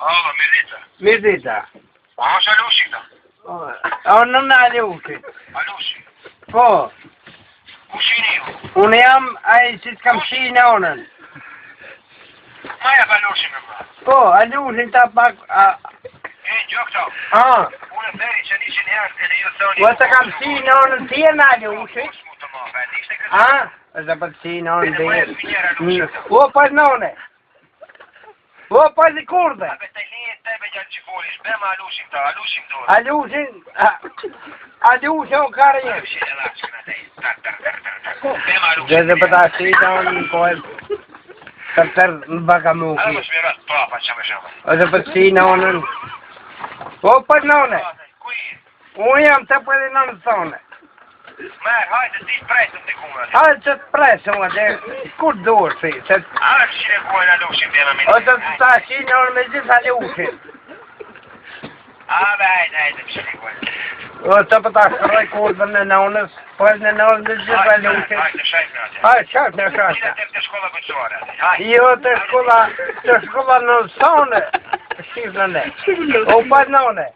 Alo, Mirdita. Mirdita. A është Alushi këta? O, nëna Alushi. Alushi. Po. Ku shini ju? Unë jam ai që t'kam shi në onën. Ma jep Alushi me pra. Po, Alushin ta pak... E, gjo këta. Unë e theri që nishin herë e në ju thoni... Po të kam shi në onën tje në Alushi. E të për shi në onën tje. Po, pas në onë. Po, pas i kurde. A be të linje të tebe gjatë që folish, be ma Alushin ta, Alushin dorë. Alushin o kare jetë. Alushin e lashkën atej. Be ma Alushin. Dhe për ta shi në onën po e... Të tërë në baka më Edhe uki. më shmirat papa që me shumë. Edhe për shi në onën. Po, pas në onë. Ku i? Unë jam të për në në thone. Merë, hajde ti presëm të kumë. Hajde që të presëm atë, kur dorë si, se... A që shire kuajnë Alushin bjena minë? O të ta shi në orë me gjitha Alushin. A be, hajde, më shire kuajnë. O të për ta shkëroj kurdën në nonës, po e në nonës me gjitha Alushin. Hajde, shajt në atë. Hajde, shajt në Hajde, shajt. të shkolla bëqore atë. Hajde. Jo të shkolla në thone, shqip në ne. O pa në one.